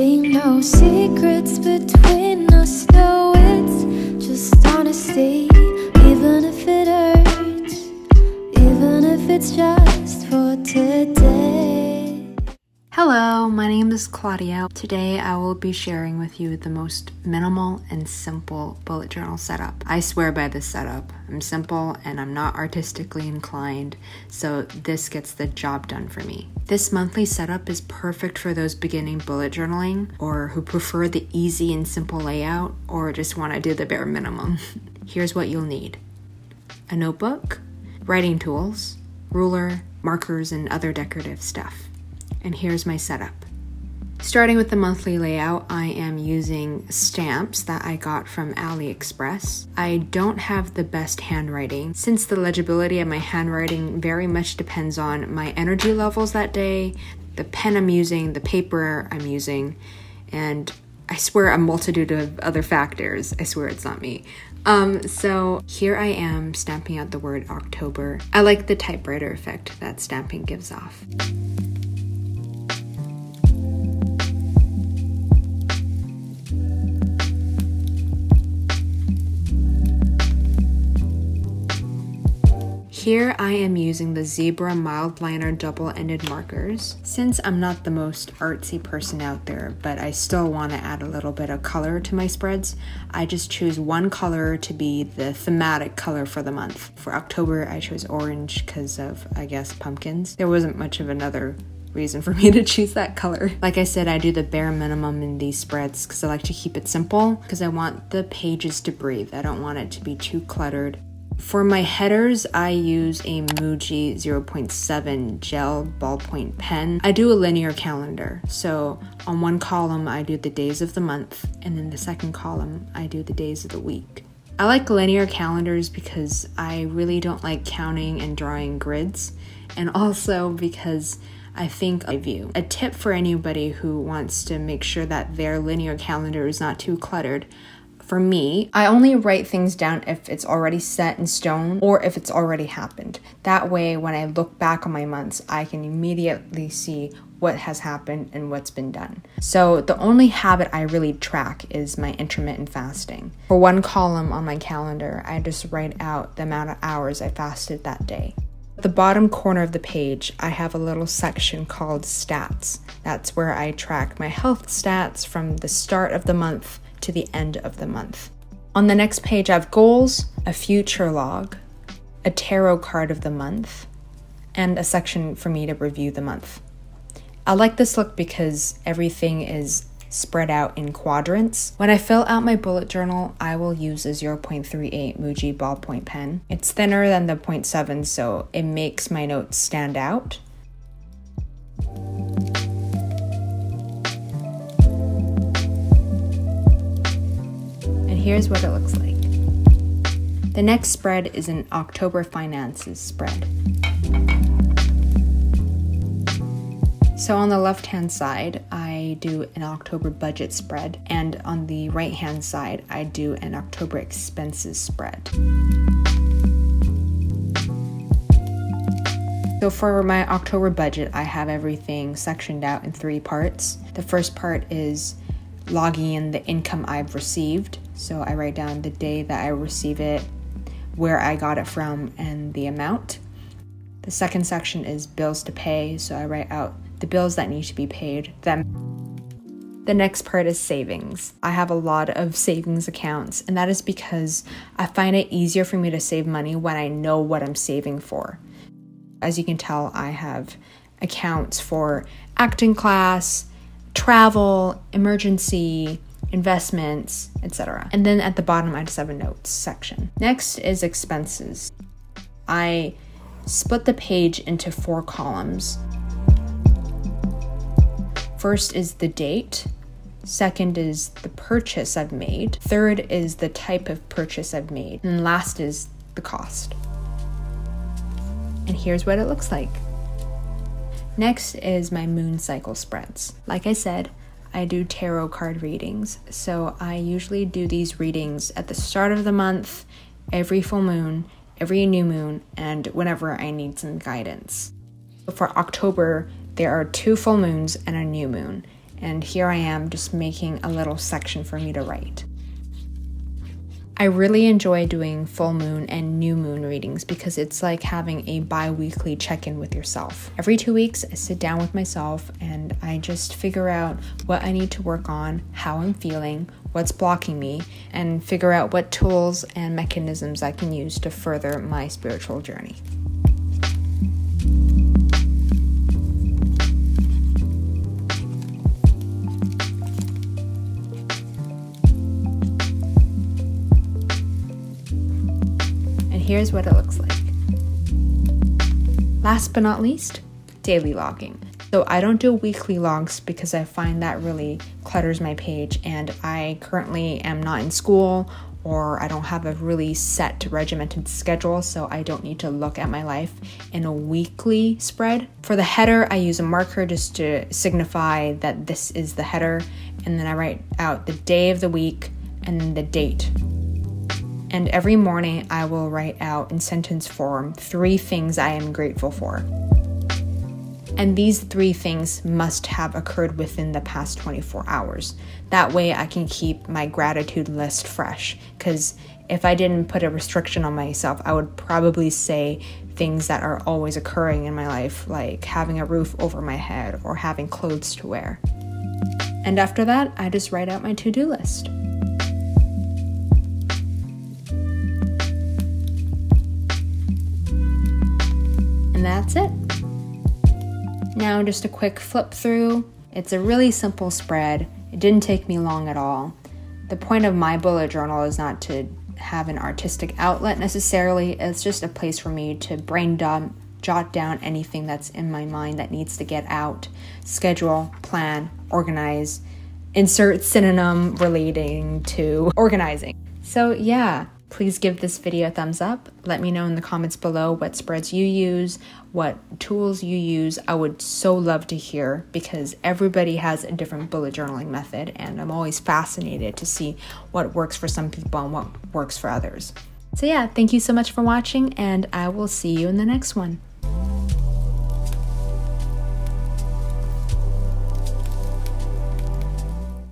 be no secrets between us, no, it's just honesty. Even if it hurts, even if it's just for today. Hello, my name is Claudia. Today I will be sharing with you the most minimal and simple bullet journal setup. I swear by this setup. I'm simple and I'm not artistically inclined, so this gets the job done for me. This monthly setup is perfect for those beginning bullet journaling or who prefer the easy and simple layout or just want to do the bare minimum. Here's what you'll need: a notebook, writing tools, ruler, markers, and other decorative stuff. And here's my setup. Starting with the monthly layout, I am using stamps that I got from AliExpress. I don't have the best handwriting, since the legibility of my handwriting very much depends on my energy levels that day, the pen I'm using, the paper I'm using, and I swear a multitude of other factors. I swear it's not me. So here I am stamping out the word October. I like the typewriter effect that stamping gives off. Here I am using the Zebra mild liner double-ended markers. Since I'm not the most artsy person out there, but I still want to add a little bit of color to my spreads, I just choose one color to be the thematic color for the month. For October, I chose orange because of, I guess, pumpkins. There wasn't much of another reason for me to choose that color. Like I said, I do the bare minimum in these spreads because I like to keep it simple because I want the pages to breathe. I don't want it to be too cluttered. For my headers, I use a Muji 0.7 gel ballpoint pen. I do a linear calendar, so on one column I do the days of the month, and in the second column I do the days of the week. I like linear calendars because I really don't like counting and drawing grids, and also because I think I view. A tip for anybody who wants to make sure that their linear calendar is not too cluttered: for me, I only write things down if it's already set in stone or if it's already happened. That way, when I look back on my months, I can immediately see what has happened and what's been done. So the only habit I really track is my intermittent fasting. For one column on my calendar, I just write out the amount of hours I fasted that day. At the bottom corner of the page, I have a little section called stats. That's where I track my health stats from the start of the month to the end of the month. On the next page, I have goals, a future log, a tarot card of the month, and a section for me to review the month. I like this look because everything is spread out in quadrants. When I fill out my bullet journal, I will use a 0.38 Muji ballpoint pen. It's thinner than the 0.7, so it makes my notes stand out. Here's what it looks like. The next spread is an October finances spread. So on the left-hand side, I do an October budget spread, and on the right-hand side, I do an October expenses spread. So for my October budget, I have everything sectioned out in 3 parts. The first part is logging in the income I've received. So I write down the day that I receive it, where I got it from, and the amount. The second section is bills to pay, so I write out the bills that need to be paid. Then the next part is savings. I have a lot of savings accounts, and that is because I find it easier for me to save money when I know what I'm saving for. As you can tell, I have accounts for acting class, travel, emergency, investments, etc. And then at the bottom, I just have a notes section. Next is expenses. I split the page into 4 columns. First is the date. Second is the purchase I've made. Third is the type of purchase I've made. And last is the cost. And here's what it looks like. Next is my moon cycle spreads. Like I said, I do tarot card readings, so I usually do these readings at the start of the month, every full moon, every new moon, and whenever I need some guidance. For October, there are 2 full moons and a new moon, and here I am just making a little section for me to write. I really enjoy doing full moon and new moon readings because it's like having a bi-weekly check-in with yourself. Every 2 weeks, I sit down with myself and I just figure out what I need to work on, how I'm feeling, what's blocking me, and figure out what tools and mechanisms I can use to further my spiritual journey. Here's what it looks like. Last but not least, daily logging. So I don't do weekly logs because I find that really clutters my page, and I currently am not in school or I don't have a really set regimented schedule, so I don't need to look at my life in a weekly spread. For the header, I use a marker just to signify that this is the header, and then I write out the day of the week and then the date. And every morning I will write out in sentence form 3 things I am grateful for. And these 3 things must have occurred within the past 24 hours. That way I can keep my gratitude list fresh, because if I didn't put a restriction on myself, I would probably say things that are always occurring in my life, like having a roof over my head or having clothes to wear. And after that, I just write out my to-do list. And that's it. Now just a quick flip through. It's a really simple spread. It didn't take me long at all. The point of my bullet journal is not to have an artistic outlet necessarily. It's just a place for me to brain dump, jot down anything that's in my mind that needs to get out, schedule, plan, organize, insert synonym relating to organizing. So yeah. Please give this video a thumbs up. Let me know in the comments below what spreads you use, what tools you use. I would so love to hear, because everybody has a different bullet journaling method, and I'm always fascinated to see what works for some people and what works for others. So yeah, thank you so much for watching, and I will see you in the next one.